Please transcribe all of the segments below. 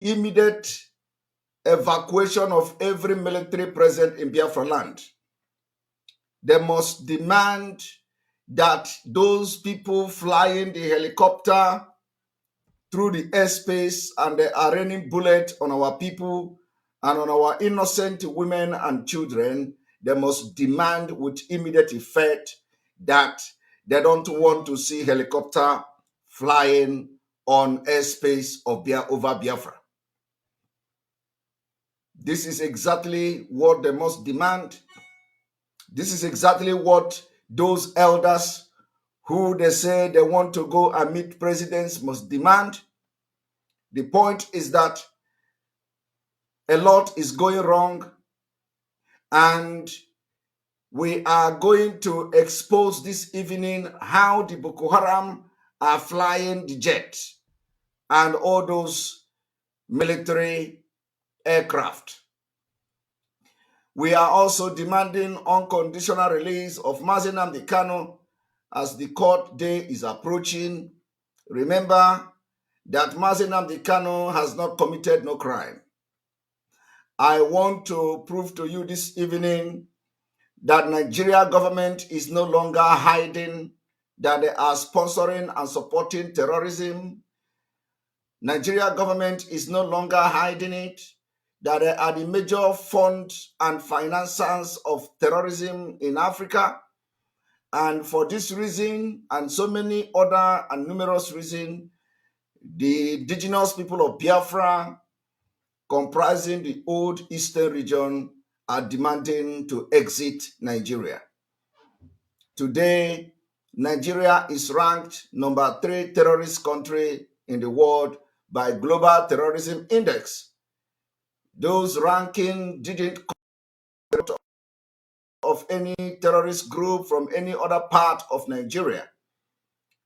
immediate evacuation of every military present in Biafra land. They must demand that those people flying the helicopter through the airspace and they are raining bullets on our people and on our innocent women and children, they must demand with immediate effect that they don't want to see helicopter flying on airspace of over Biafra. This is exactly what they must demand. This is exactly what those elders who they say they want to go and meet presidents must demand. The point is that a lot is going wrong, and we are going to expose this evening how the Boko Haram are flying the jet and all those military aircraft. We are also demanding unconditional release of Mazi Nnamdi Kanu as the court day is approaching. Remember that Mazi Nnamdi Kanu has not committed no crime. I want to prove to you this evening that Nigeria government is no longer hiding that they are sponsoring and supporting terrorism. Nigeria government is no longer hiding it, that they are the major fund and financiers of terrorism in Africa. And for this reason, and so many other and numerous reasons, the indigenous people of Biafra, comprising the old eastern region, are demanding to exit Nigeria. Today, Nigeria is ranked number 3 terrorist country in the world by Global Terrorism Index. Those rankings didn't come of any terrorist group from any other part of Nigeria.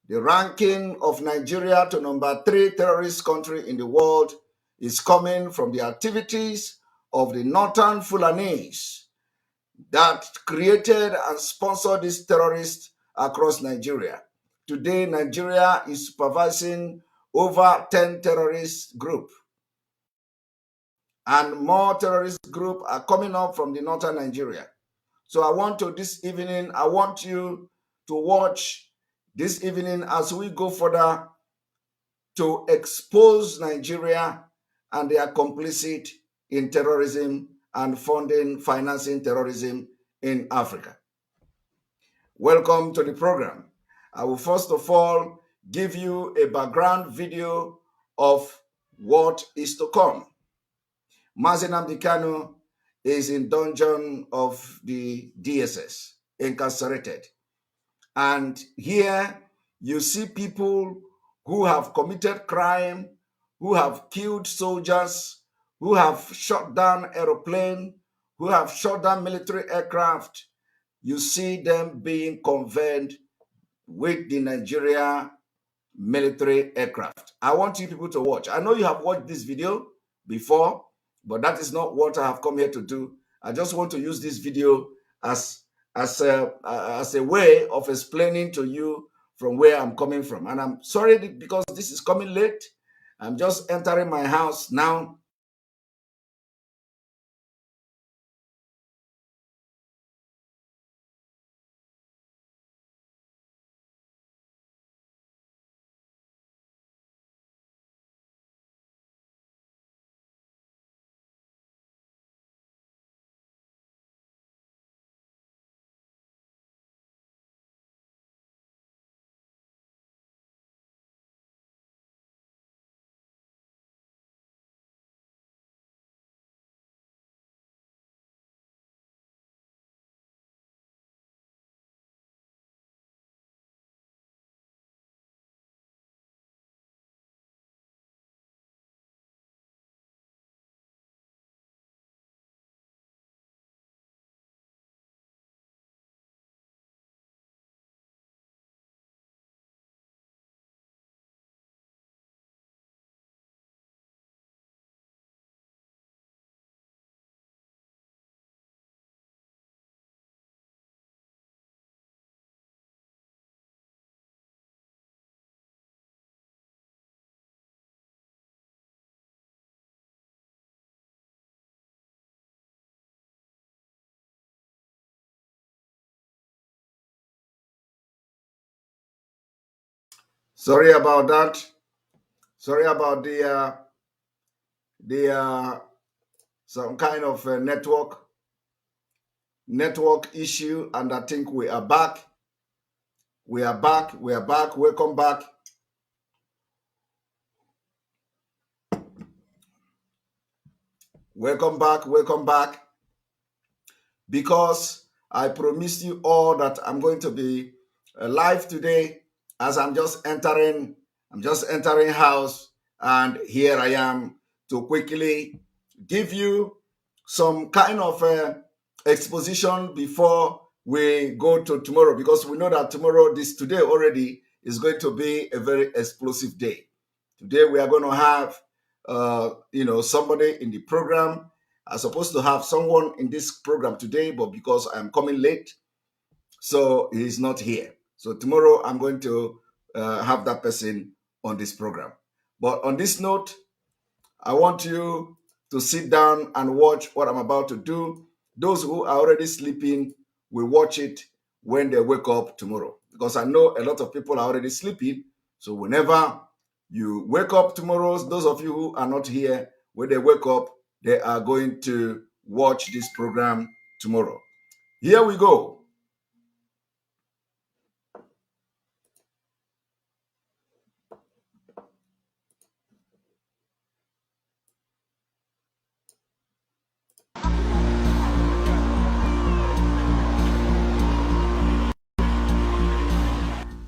The ranking of Nigeria to number 3 terrorist country in the world is coming from the activities of the Northern Fulanis that created and sponsored these terrorists across Nigeria. Today, Nigeria is supervising over 10 terrorist groups, and more terrorist groups are coming up from the northern Nigeria. So this evening, I want you to watch this evening as we go further to expose Nigeria and they are complicit in terrorism and financing terrorism in Africa. Welcome to the program. I will first of all give you a background video of what is to come. Mazi Nnamdi Kanu is in dungeon of the DSS, incarcerated. And here you see people who have committed crime, who have killed soldiers, who have shot down aeroplane, who have shot down military aircraft. You see them being conveyed with the Nigeria military aircraft. I want you people to watch. I know you have watched this video before, but that is not what I have come here to do. I just want to use this video as a way of explaining to you from where I'm coming from. And I'm sorry because this is coming late. I'm just entering my house now. Sorry about that. Sorry about the some kind of network issue, and I think we are back. We are back. We are back. Welcome back. Welcome back. Welcome back. Because I promised you all that I'm going to be live today as I'm just entering house, and here I am to quickly give you some kind of exposition before we go to tomorrow, because we know that today already is going to be a very explosive day. Today we are going to have somebody in the program. I'm supposed to have someone in this program today, but because I'm coming late, so he's not here. So tomorrow I'm going to have that person on this program. But on this note, I want you to sit down and watch what I'm about to do. Those who are already sleeping will watch it when they wake up tomorrow, because I know a lot of people are already sleeping. So whenever you wake up tomorrow, those of you who are not here, when they wake up, they are going to watch this program tomorrow. Here we go.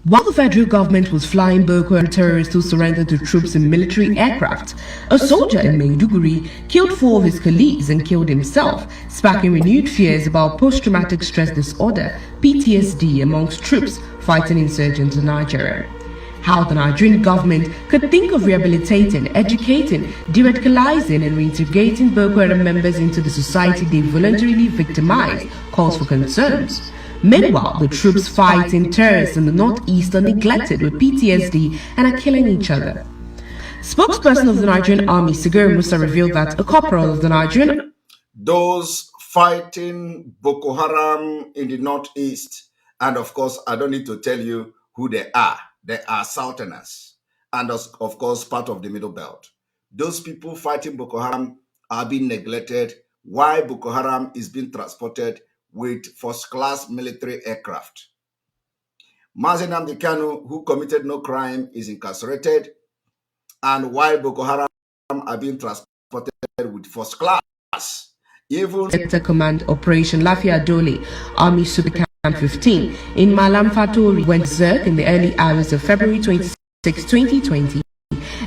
While the federal government was flying Boko Haram terrorists who surrendered to troops in military aircraft, a soldier in Maiduguri killed 4 of his colleagues and killed himself, sparking renewed fears about post-traumatic stress disorder (PTSD) amongst troops fighting insurgents in Nigeria. How the Nigerian government could think of rehabilitating, educating, de-radicalizing and reintegrating Boko Haram members into the society they voluntarily victimized calls for concerns. Meanwhile, the troops fighting terrorists in the northeast are neglected with PTSD and are killing each other. Spokesperson of the Nigerian Army, Sigari Musa, revealed that a corporal of the Nigerian... Those fighting Boko Haram in the northeast, and of course, I don't need to tell you who they are. They are Southerners, and of course, part of the Middle Belt. Those people fighting Boko Haram are being neglected. Why Boko Haram is being transported with first-class military aircraft. Mazi Nnamdi Kanu, who committed no crime, is incarcerated, and why Boko Haram are being transported with first class. Even Sector Command Operation Lafia Dole, Army Super Camp 15 in Malam Fatori went berserk in the early hours of February 26, 2020,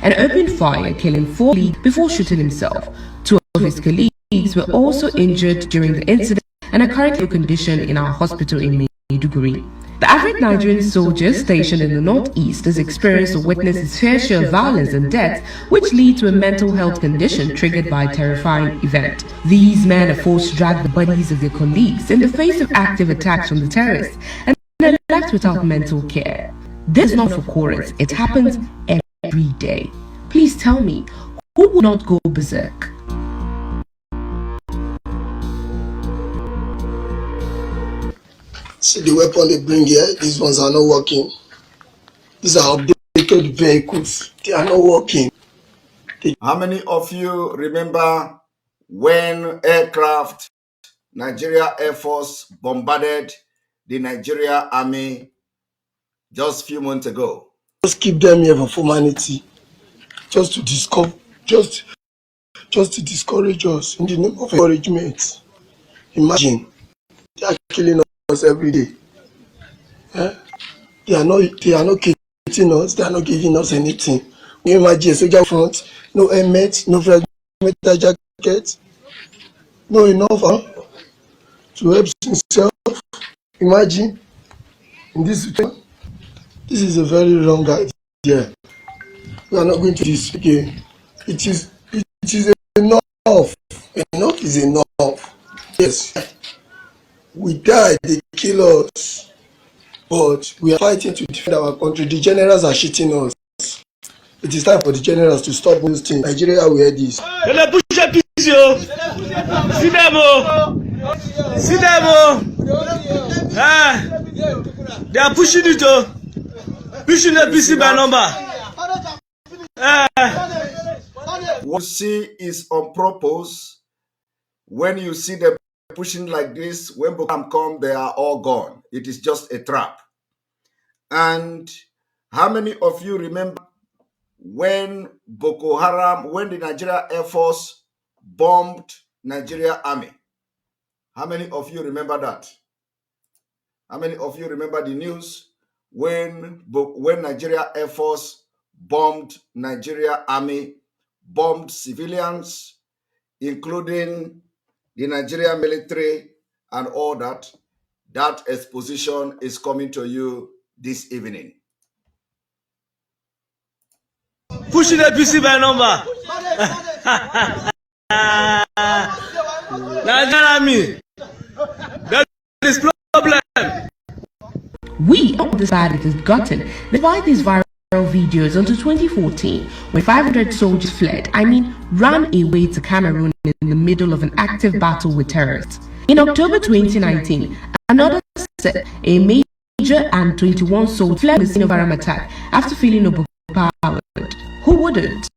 and opened fire, killing 4 colleagues before shooting himself. 2 of his colleagues were also injured during the incident and are currently in condition in our hospital in Maiduguri. The average Nigerian soldier stationed in the northeast has experienced or witnessed his fair share of violence and death, which lead to a mental health condition triggered by a terrifying event. These men are forced to drag the bodies of their colleagues in the face of active attacks from the terrorists and are left without mental care. This is not for chorus, it happens every day. Please tell me, who would not go berserk? See the weapon they bring here, these ones are not working. These are updated vehicles, they are not working. How many of you remember when Nigeria Air Force bombarded the Nigeria Army just a few months ago? Just keep them here for formality, just to discover, just to discourage us in the name of encouragement. Imagine, they are killing us every day. They are not kitting us, they are not giving us anything. You imagine a soldier front, no helmet, no metal jacket, no enough to help himself. Imagine in this situation, this is a very wrong idea. We are not going to this again. It is enough. Enough is enough. Yes, we died, they kill us, but we are fighting to defend our country. The generals are cheating us. It is time for the generals to stop those things. Nigeria will hear this. See them, they are pushing it. Pushing the PC by number. What you see is on purpose. When you see them pushing like this, when Boko Haram come, they are all gone. It is just a trap. And how many of you remember when Boko Haram, when the Nigeria Air Force bombed Nigeria Army? How many of you remember that? How many of you remember the news when Nigeria Air Force bombed Nigeria Army, bombed civilians, including the Nigerian military and all that? That exposition is coming to you this evening. Pushing the PC by number. Nigeria, that is problem. We know this bad it has gotten. Despite these viral videos until 2014, when 500 soldiers fled, ran away to Cameroon in the middle of an active battle with terrorists. In October 2019, another set, a major and 21 soldiers fled the scene of Haram attack after feeling overpowered. Who wouldn't?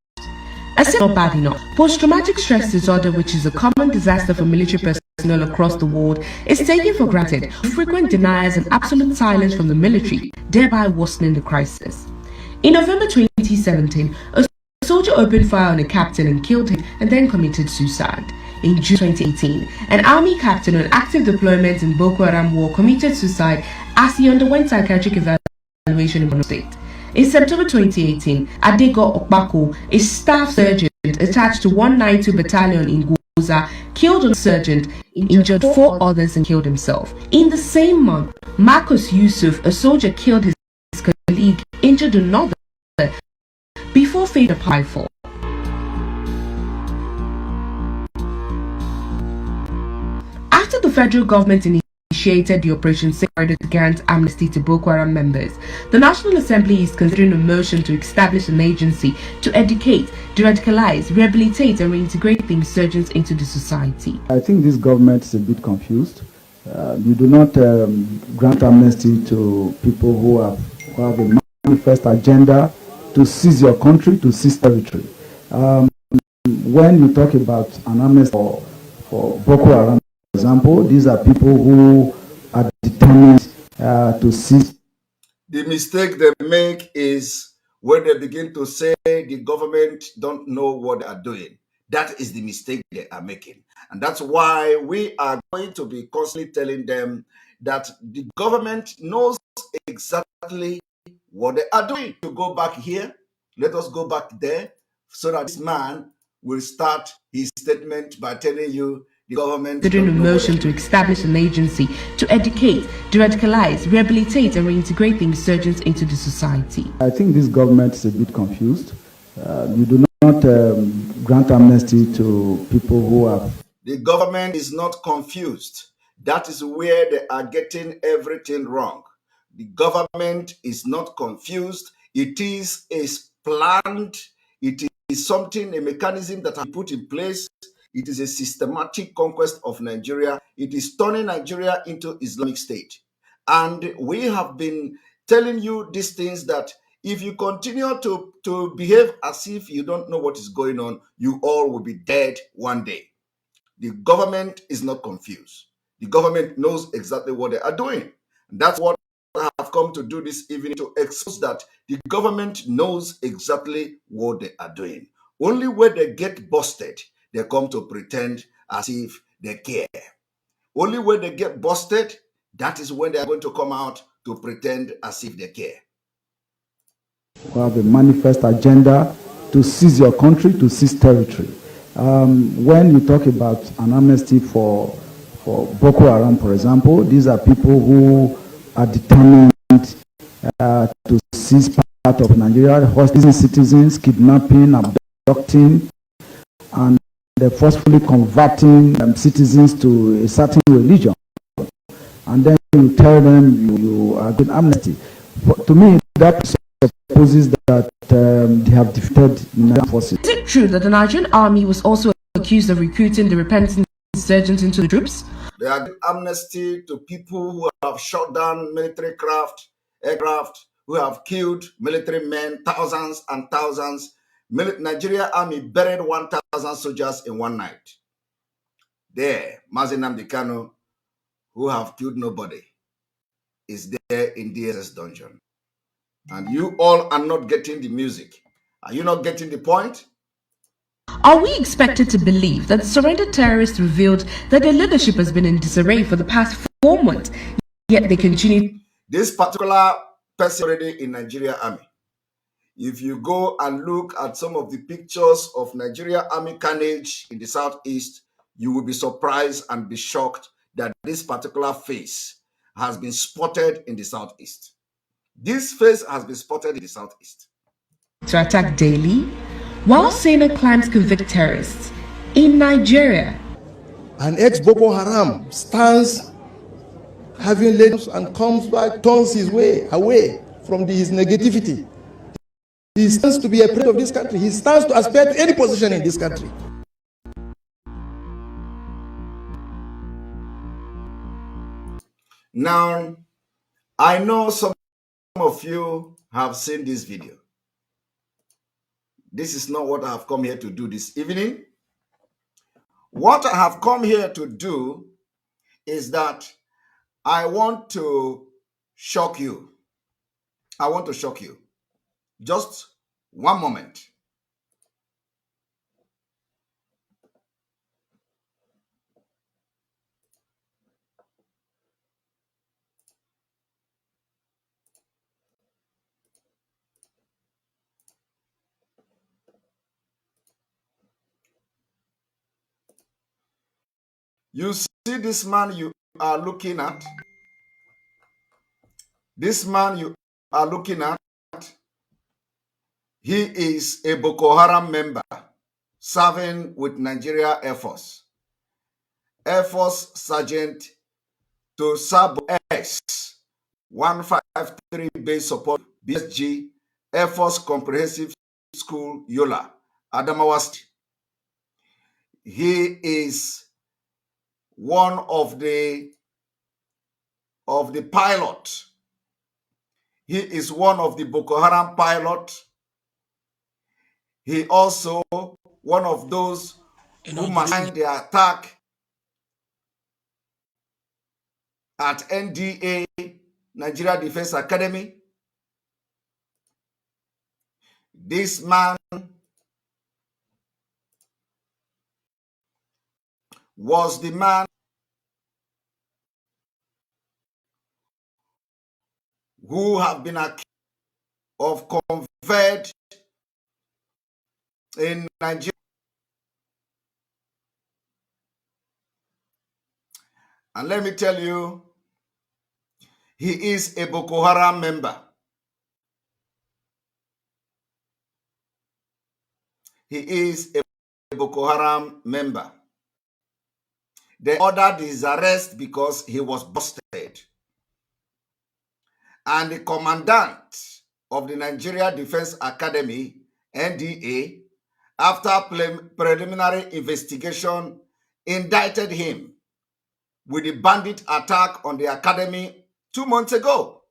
As if not bad enough, post-traumatic stress disorder, which is a common disaster for military personnel across the world, is taken for granted, with frequent denials and absolute silence from the military, thereby worsening the crisis. In November 2017, a soldier opened fire on a captain and killed him and then committed suicide. In June 2018, an army captain on active deployment in Boko Haram war committed suicide as he underwent psychiatric evaluation in Borno State. In September 2018, Adego Okpako, a staff sergeant attached to 192 Battalion in Goza, killed a sergeant, injured 4 others and killed himself. In the same month, Marcus Yusuf, a soldier, killed his colleague, injured another, before fate applied for. After the federal government initiated the Operation Safeguard to grant amnesty to Boko Haram members, the National Assembly is considering a motion to establish an agency to educate, de-radicalize, rehabilitate and reintegrate the insurgents into the society. I think this government is a bit confused. You do not grant amnesty to people who have a manifest agenda to seize your country, to seize territory. When you talk about an amnesty for Boko Haram, for example, these are people who are determined to seize. The mistake they make is when they begin to say the government don't know what they are doing. That is the mistake they are making. And that's why we are going to be constantly telling them that the government knows exactly what they are doing. To go back here, let us go back there, so that this man will start his statement by telling you the government considering a motion to establish an agency to educate, de-radicalize, rehabilitate and reintegrate the insurgents into the society. I think this government is a bit confused. You do not grant amnesty to people who have... The government is not confused. That is where they are getting everything wrong. The government is not confused. It is a planned, it is something, a mechanism that has been put in place. It is a systematic conquest of Nigeria. It is turning Nigeria into Islamic State. And we have been telling you these things that if you continue to behave as if you don't know what is going on, you all will be dead one day. The government is not confused. The government knows exactly what they are doing. And that's what I have come to do this evening, to expose that the government knows exactly what they are doing. Only when they get busted, they come to pretend as if they care. Only when they get busted, that is when they are going to come out to pretend as if they care. Who have a manifest agenda to seize your country, to seize territory. When you talk about an amnesty for Boko Haram, for example, these are people who are determined to seize part of Nigeria, hosting citizens, kidnapping, abducting, and they're forcefully converting citizens to a certain religion. And then you tell them you are giving amnesty. But to me, that supposes that they have defeated Nigerian forces. Is it true that the Nigerian army was also accused of recruiting the repentant insurgents into the troops? They are giving amnesty to people who have shot down military aircraft, who have killed military men, thousands and thousands. Nigeria Army buried 1,000 soldiers in one night. There, Mazi Nnamdi Kanu, who have killed nobody, is there in DSS dungeon. And you all are not getting the music. Are you not getting the point? Are we expected to believe that the surrendered terrorists revealed that their leadership has been in disarray for the past 4 months, yet they continue? This particular person already in Nigeria Army. If you go and look at some of the pictures of Nigeria Army carnage in the southeast, you will be surprised and be shocked that this particular face has been spotted in the southeast. This face has been spotted in the southeast. To attack daily, while Sena claims convict terrorists in Nigeria. An ex-Boko Haram stands having led and comes back, turns his way away from his negativity. He stands to be a president of this country. He stands to aspire to any position in this country. Now, I know some of you have seen this video. This is not what I have come here to do this evening. What I have come here to do is that I want to shock you. I want to shock you. Just one moment. You see this man you are looking at? This man you are looking at, he is a Boko Haram member serving with Nigeria Air Force. Air Force Sergeant to Sabo S 153 Base Support BSG Air Force Comprehensive School Yola, Adamawa State. He is one of the pilot. He is one of the Boko Haram pilot. He also one of those who masterminded the attack at NDA, Nigeria Defense Academy. This man was the man who have been accused of convert in Nigeria. And let me tell you, he is a Boko Haram member. He is a Boko Haram member. They ordered his arrest because he was busted. And the commandant of the Nigeria Defense Academy, NDA, after preliminary investigation, indicted him with the bandit attack on the academy 2 months ago.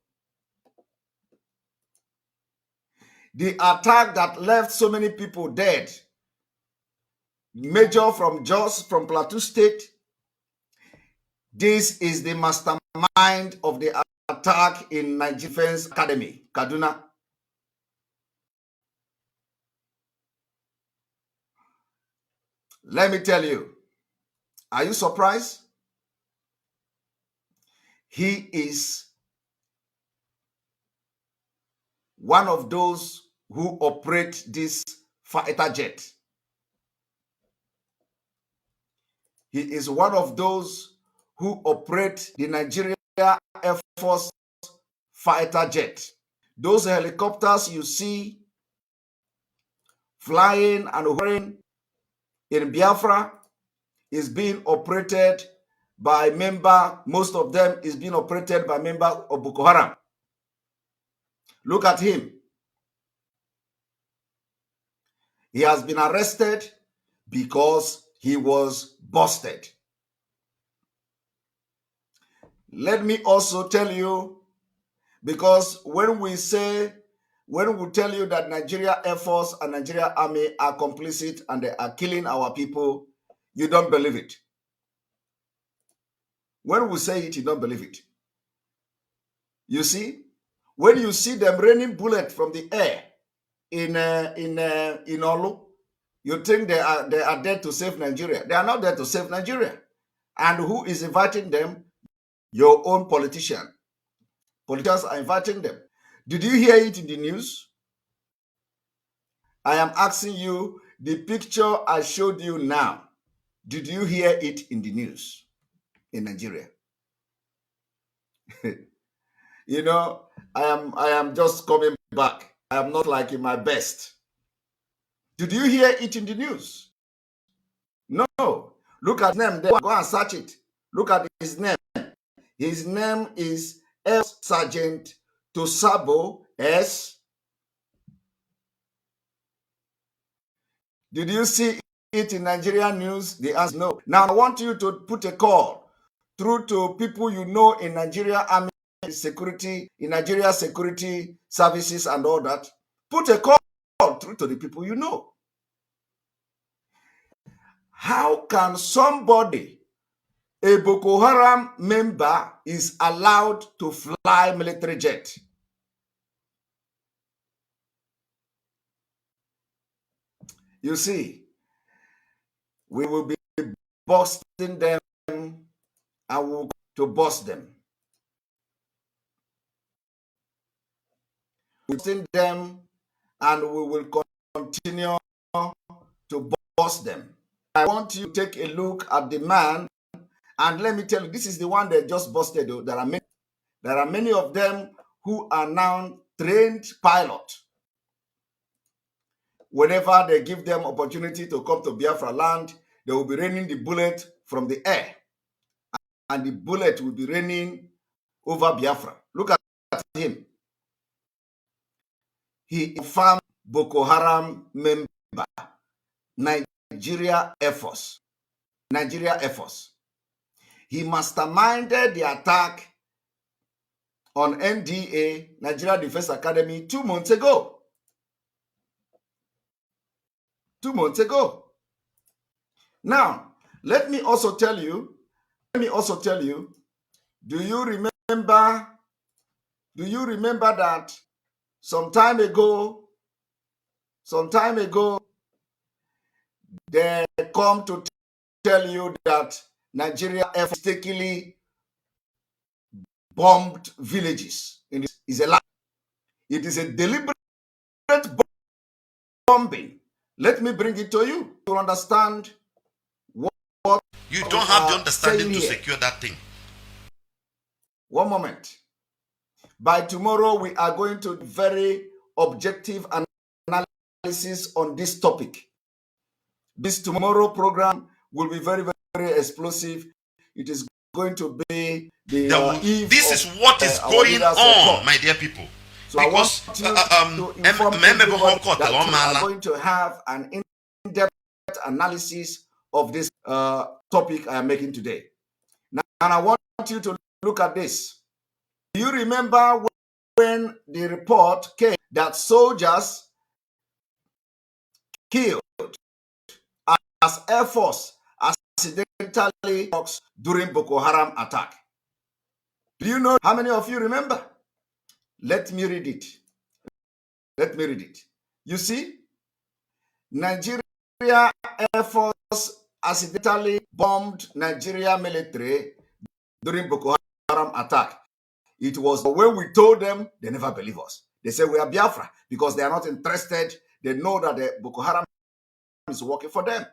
The attack that left so many people dead. Major from Jos, from Plateau State. This is the mastermind of the attack in Nigeria Defense Academy, Kaduna. Let me tell you, are you surprised? He is one of those who operate this fighter jet. He is one of those who operate the Nigeria Air Force fighter jet. Those helicopters you see flying and hovering in Biafra is being operated by most of them is being operated by members of Boko Haram. Look at him. He has been arrested because he was busted. Let me also tell you, Because when we tell you that Nigeria Air Force and Nigeria Army are complicit and they are killing our people, you don't believe it. When we say it, you don't believe it. You see, when you see them raining bullets from the air in Olu, you think they are there to save Nigeria. They are not there to save Nigeria. And who is inviting them? Your own politician. Politicians are inviting them. Did you hear it in the news? I am asking you, the picture I showed you now, did you hear it in the news in Nigeria? You know, I am just coming back. I am not like in my best. Did you hear it in the news? No. Look at his name there. Go and search it. Look at his name. His name is F. Sergeant Tosabo S. Did you see it in Nigerian news? The answer is no. Now I want you to put a call through to people you know in Nigeria Army security, in Nigeria security services and all that. Put a call through to the people you know. How can somebody, a Boko Haram member, is allowed to fly military jet? You see, we will be busting them and we'll to bust them. We'll busting them and we will continue to bust them. I want you to take a look at the man, and let me tell you, this is the one that just busted. There are many of them who are now trained pilots. Whenever they give them opportunity to come to Biafra land, they will be raining the bullet from the air, and the bullet will be raining over Biafra. Look at him. He is a confirmed Boko Haram member, Nigeria Air Force. Nigeria Air Force. He masterminded the attack on NDA, Nigeria Defense Academy, 2 months ago. 2 months ago. Now, let me also tell you, do you remember that some time ago, they come to tell you that Nigeria mistakenly bombed villages? It is a lie. It is a deliberate bombing. Let me bring it to you to understand what you don't have the understanding to secure that thing. One moment. By tomorrow, we are going to do very objective analysis on this topic. This tomorrow program will be very, very explosive. It is going to be the this is what is going on, my dear people. So because I want you to inform everybody that we are going to have an in-depth analysis of this topic I am making today. Now, and I want you to look at this. Do you remember when the report came that soldiers killed as Air Force accidentally during Boko Haram attack? Do you know how many of you remember? Let me read it. Let me read it. You see, Nigeria Air Force accidentally bombed Nigeria military during Boko Haram attack. It was when we told them, they never believe us. They say we are Biafra because they are not interested. They know that the Boko Haram is working for them.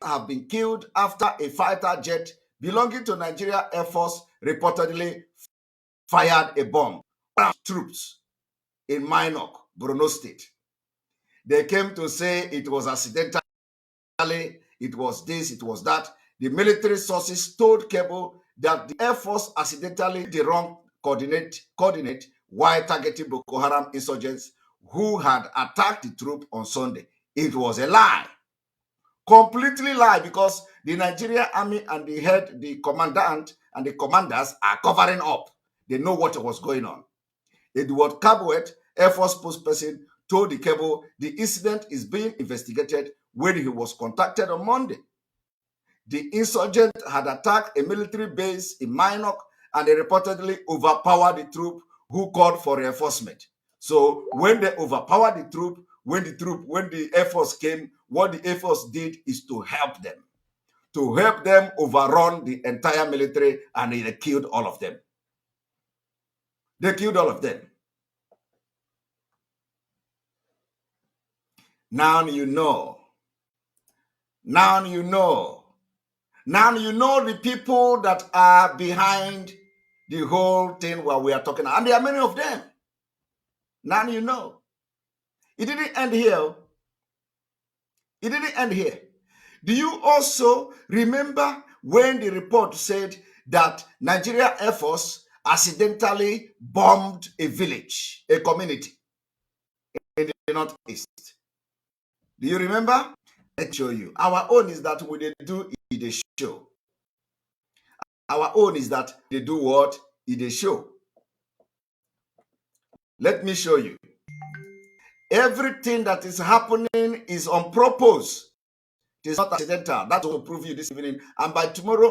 Have been killed after a fighter jet belonging to Nigeria Air Force reportedly fired a bomb on troops in Minok, Borno State. They came to say it was accidentally, it was this, it was that. The military sources told Cable that the Air Force accidentally did the wrong coordinate while targeting Boko Haram insurgents who had attacked the troop on Sunday. It was a lie. Completely lie, because the Nigerian Army and the commandant and the commanders are covering up. They know what was going on. Edward Cabot, Air Force spokesperson, told the Cable the incident is being investigated when he was contacted on Monday. The insurgent had attacked a military base in Minok and they reportedly overpowered the troop who called for reinforcement. So when they overpowered the troop, when the Air Force came, what the Air Force did is to help them overrun the entire military, and they killed all of them. They killed all of them. Now you know. Now you know. Now you know the people that are behind the whole thing while we are talking. And there are many of them. Now you know. It didn't end here. It didn't end here. Do you also remember when the report said that Nigeria Air Force accidentally bombed a village, a community in the Northeast? Do you remember? Let's show you. Our own is that when they do it, they show. Our own is that they do what? They show. Let me show you. Everything that is happening is on purpose. It is not accidental. That will prove you this evening. And by tomorrow,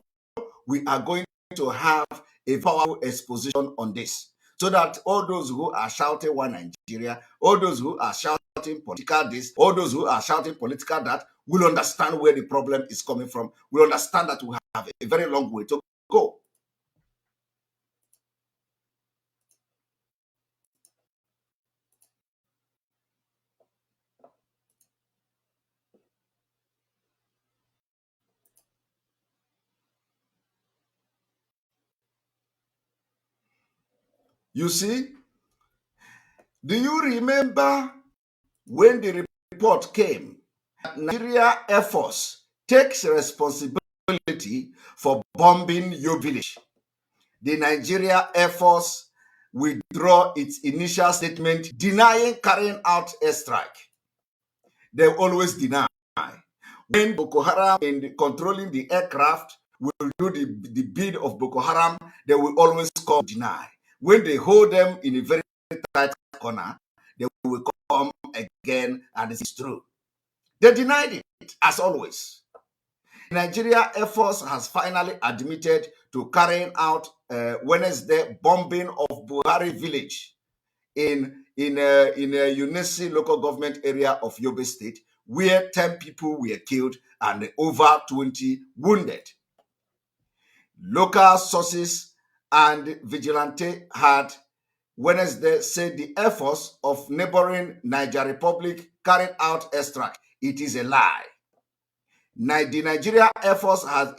we are going to have a powerful exposition on this. So that all those who are shouting one Nigeria, all those who are shouting political this, all those who are shouting political that, will understand where the problem is coming from. Will understand that we have a very long way to go. You see, do you remember when the report came? Nigeria Air Force takes responsibility for bombing your village. The Nigeria Air Force withdraw its initial statement denying carrying out airstrike. They always deny. When Boko Haram in controlling the aircraft will do the bid of Boko Haram, they will always come deny. When they hold them in a very tight corner, they will come again, and this is true. They denied it, as always. Nigeria Air Force has finally admitted to carrying out Wednesday bombing of Buhari village in a Unisi local government area of Yobe State, where 10 people were killed and over 20 wounded. Local sources and vigilante had Wednesday said the Air Force of neighboring Niger Republic carried out airstrike. It is a lie. The Nigeria Air Force has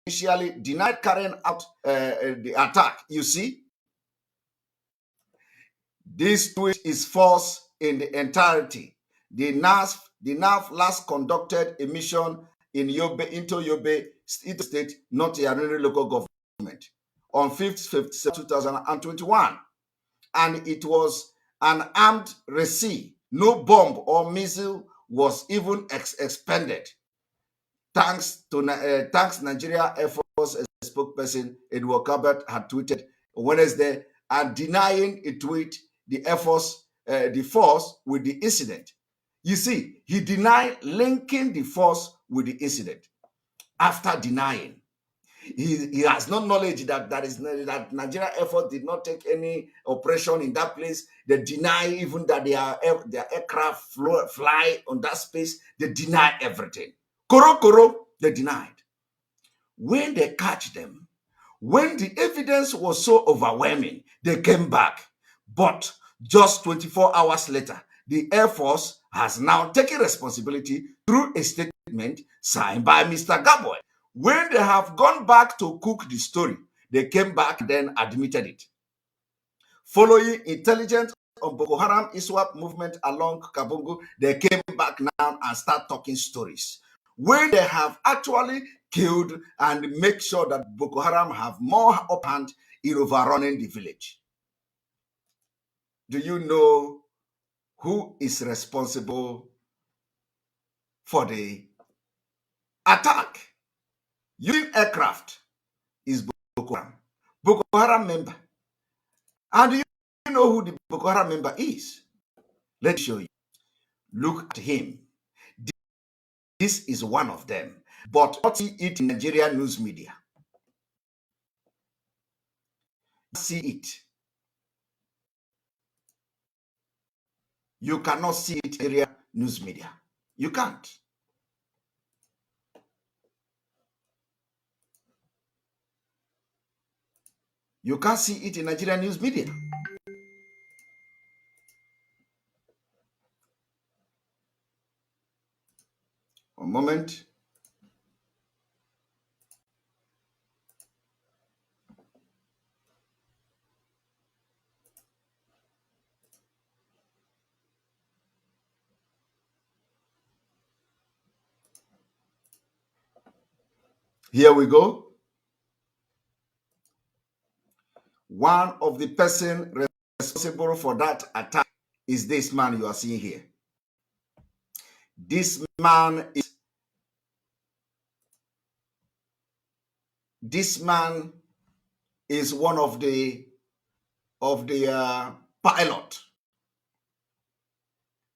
initially denied carrying out the attack. You see, this tweet is false in the entirety. The NAF last conducted a mission in Yobe, into Yobe State, not Yariri local government, on 5th 2021. And it was an armed receipt. No bomb or missile was even expended. Thanks Nigeria Air Force spokesperson Edward Cabot had tweeted Wednesday and denying a tweet the Air Force, the force with the incident. You see, he denied linking the force with the incident. After denying, he has no knowledge that that Nigeria Air Force did not take any operation in that place. They deny even that their aircraft fly on that space. They deny everything. Koro, they denied. When they catch them, when the evidence was so overwhelming, they came back. But just 24 hours later, the Air Force has now taken responsibility through a statement signed by Mr. Gaboy. When they have gone back to cook the story, they came back and then admitted it. Following intelligence on Boko Haram ISWAP movement along Kabungu, they came back now and start talking stories. When they have actually killed and make sure that Boko Haram have more upper hand in overrunning the village. Do you know who is responsible for the attack? Using aircraft is Boko Haram. Boko Haram member And do you know who the Boko Haram member is? Let me show you. Look at him. This is one of them. But not see it in Nigerian news media. See it. You cannot see it in Nigerian news media. You can't. You can't see it in Nigerian news media. One moment. Here we go. One of the person responsible for that attack is this man you are seeing here. This man is one of the pilot.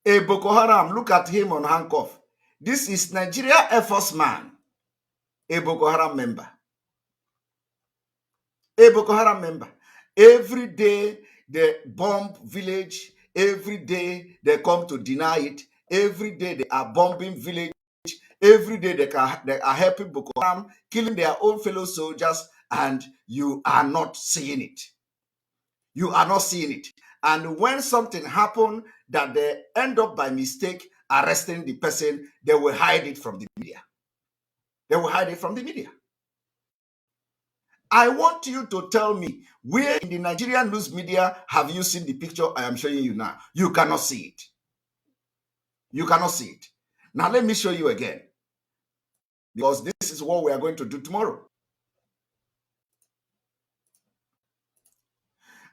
A Boko Haram, look at him on handcuff. This is Nigeria Air Force man, a Boko Haram member. A Boko Haram member. Every day they bomb village. Every day they come to deny it. Every day they are bombing village. Every day they are helping Boko Haram, killing their own fellow soldiers, and you are not seeing it. You are not seeing it. And when something happens that they end up by mistake arresting the person, they will hide it from the media. They will hide it from the media. I want you to tell me, where in the Nigerian news media have you seen the picture I am showing you now? You cannot see it. You cannot see it. Now let me show you again, because this is what we are going to do tomorrow.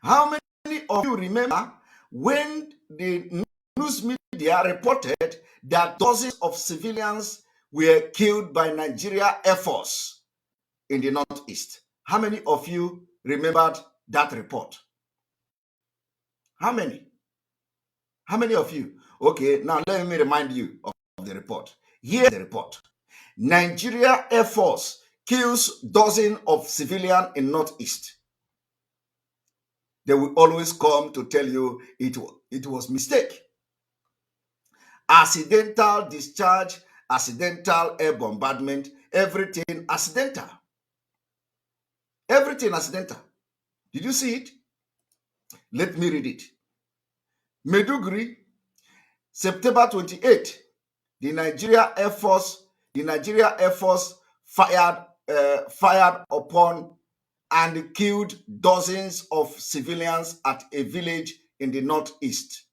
How many of you remember when the news media reported that dozens of civilians were killed by Nigeria Air Force in the Northeast? How many of you remembered that report? How many? How many of you? Okay, now let me remind you of the report. Here's the report. Nigeria Air Force kills dozens of civilians in Northeast. They will always come to tell you it was mistake. Accidental discharge, accidental air bombardment, everything accidental. Everything accidental. Did you see it? Let me read it. Maiduguri, September 28, the Nigeria Air Force fired upon and killed dozens of civilians at a village in the Northeast.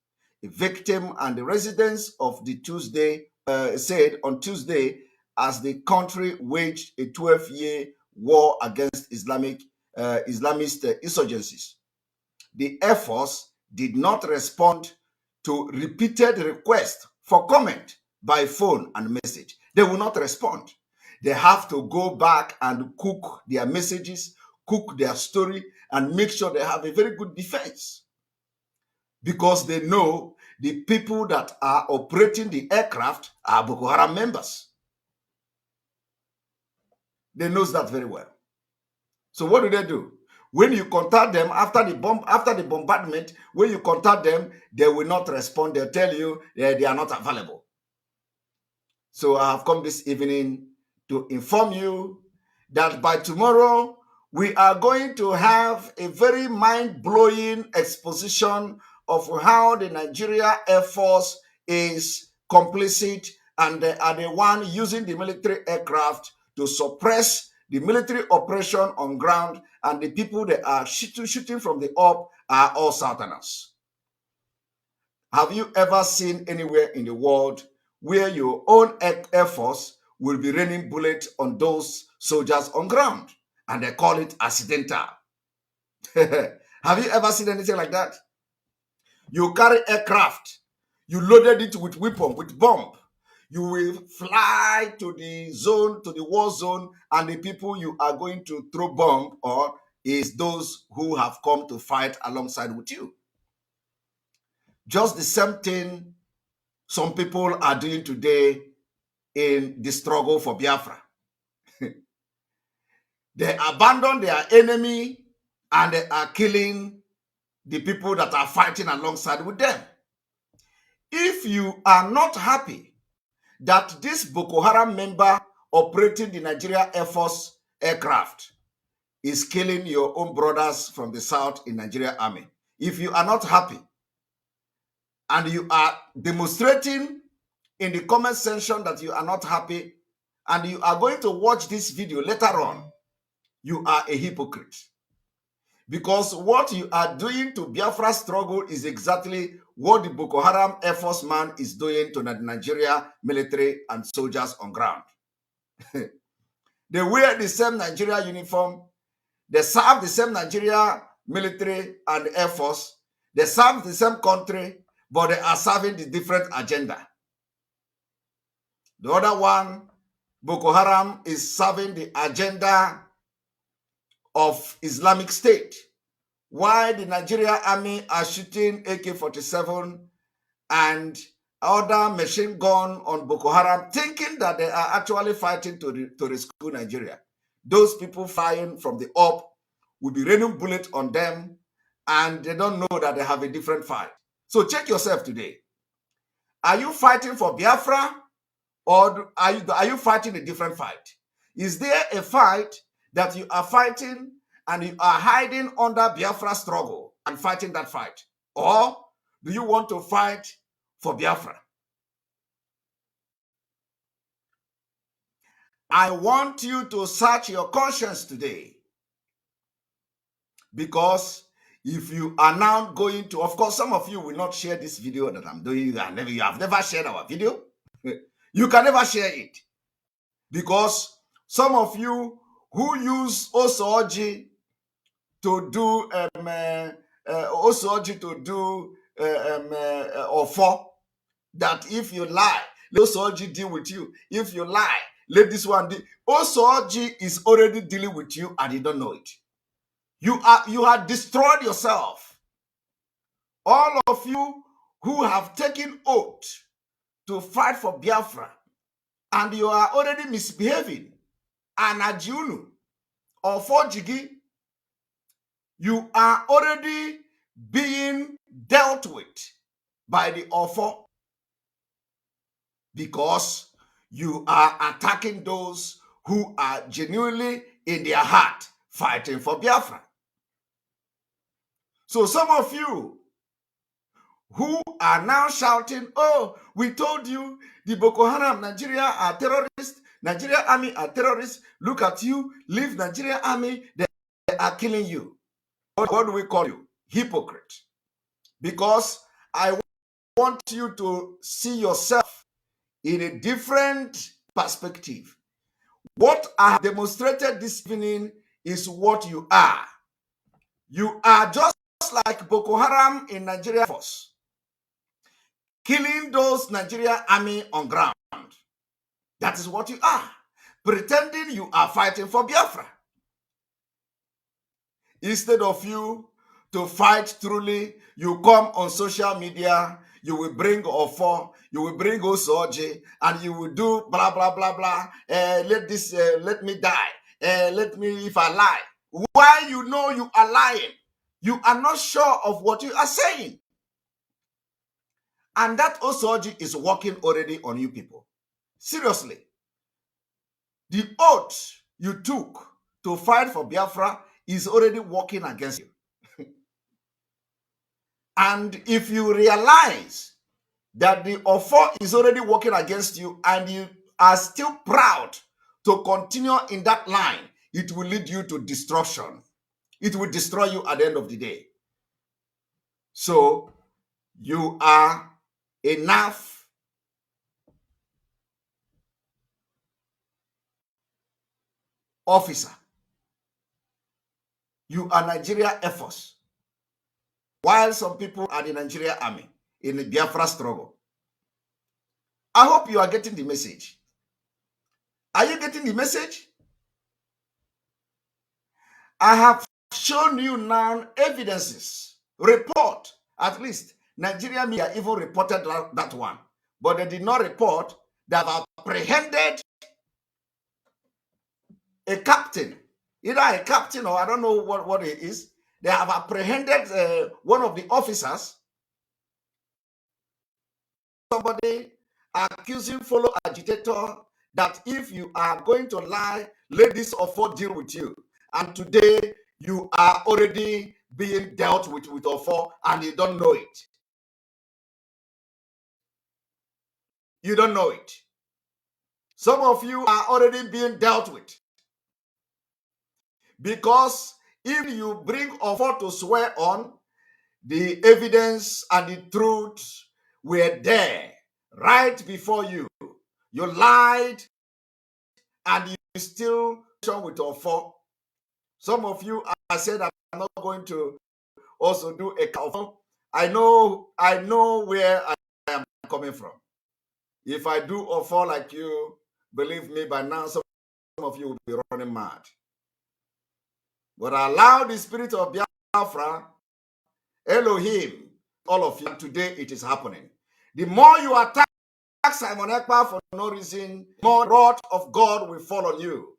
A victim and the residents of the Tuesday said on Tuesday, as the country waged a 12-year war against Islamist insurgencies. The Air Force did not respond to repeated requests for comment by phone and message. They will not respond. They have to go back and cook their messages, cook their story, and make sure they have a very good defense. Because they know the people that are operating the aircraft are Boko Haram members. They know that very well. So what do? When you contact them after the bombardment, when you contact them, they will not respond. They'll tell you they are not available. So I have come this evening to inform you that by tomorrow, we are going to have a very mind-blowing exposition of how the Nigeria Air Force is complicit and they are the one using the military aircraft to suppress the military operation on ground, and the people that are shooting from the up are all Southerners. Have you ever seen anywhere in the world where your own Air Force will be raining bullets on those soldiers on ground, and they call it accidental? Have you ever seen anything like that? You carry aircraft, you loaded it with weapon, with bomb. You will fly to the zone, to the war zone, and the people you are going to throw bomb or is those who have come to fight alongside with you. Just the same thing some people are doing today in the struggle for Biafra. They abandon their enemy and they are killing the people that are fighting alongside with them. If you are not happy that this Boko Haram member operating the Nigeria Air Force aircraft is killing your own brothers from the south in Nigeria Army, if you are not happy and you are demonstrating in the comment section that you are not happy and you are going to watch this video later on, you are a hypocrite. Because what you are doing to Biafra struggle is exactly what the Boko Haram Air Force man is doing to the Nigeria military and soldiers on ground. They wear the same Nigeria uniform. They serve the same Nigeria military and Air Force. They serve the same country, but they are serving the different agenda. The other one, Boko Haram, is serving the agenda of Islamic State. Why the Nigeria army are shooting AK-47 and other machine gun on Boko Haram, thinking that they are actually fighting to rescue Nigeria. Those people firing from the up will be raining bullets on them, and they don't know that they have a different fight. So check yourself today. Are you fighting for Biafra, or are you fighting a different fight? Is there a fight that you are fighting and you are hiding under Biafra struggle and fighting that fight? Or do you want to fight for Biafra? I want you to search your conscience today. Because if you are now going to, of course, some of you will not share this video that I'm doing. You have never shared our video. You can never share it. Because some of you who use Osoji to do offer, that if you lie, let Osoji deal with you. If you lie, let this one deal. Osoji is already dealing with you and you don't know it. You have destroyed yourself. All of you who have taken oath to fight for Biafra and you are already misbehaving, and Ajunu or Fojigi, you are already being dealt with by the offer because you are attacking those who are genuinely in their heart fighting for Biafra. So some of you who are now shouting, oh, we told you the Boko Haram Nigeria are terrorists, Nigeria army are terrorists, look at you, leave Nigeria army, they are killing you. What do we call you? Hypocrite. Because I want you to see yourself in a different perspective. What I have demonstrated this evening is what you are. You are just like Boko Haram in Nigeria force, killing those Nigeria army on ground. That is what you are. Pretending you are fighting for Biafra. Instead of you to fight truly, you come on social media, you will bring Ofo, you will bring Osoji, and you will do blah, blah, blah, blah. Let me die. Let me, if I lie. Why you know you are lying? You are not sure of what you are saying. And that Osoji is working already on you people. Seriously. The oath you took to fight for Biafra is already working against you. And if you realize that the offer is already working against you and you are still proud to continue in that line, it will lead you to destruction. It will destroy you at the end of the day. So you are enough officer. You are Nigeria Air Force. While some people are the Nigeria Army in the Biafra struggle. I hope you are getting the message. Are you getting the message? I have shown you now evidences, report, at least Nigerian media even reported that one, but they did not report that have apprehended a captain, either a captain or I don't know what it is. They have apprehended one of the officers, somebody accusing fellow agitator that if you are going to lie, let this Ofo deal with you. And today you are already being dealt with Ofo and you don't know it. You don't know it. Some of you are already being dealt with. Because if you bring Ofo to swear on, the evidence and the truth were there right before you. You lied and you still with Ofo. Some of you are said I'm not going to also do a Ofo. I know where I am coming from. If I do Ofo like you, believe me, by now some of you will be running mad. But allow the spirit of Biafra, Elohim, all of you, today it is happening. The more you attack Simon Ekpa for no reason, more wrath of God will fall on you.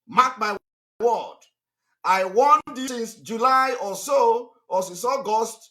Mark my word. I warned you since July or so, or since August.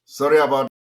Sorry about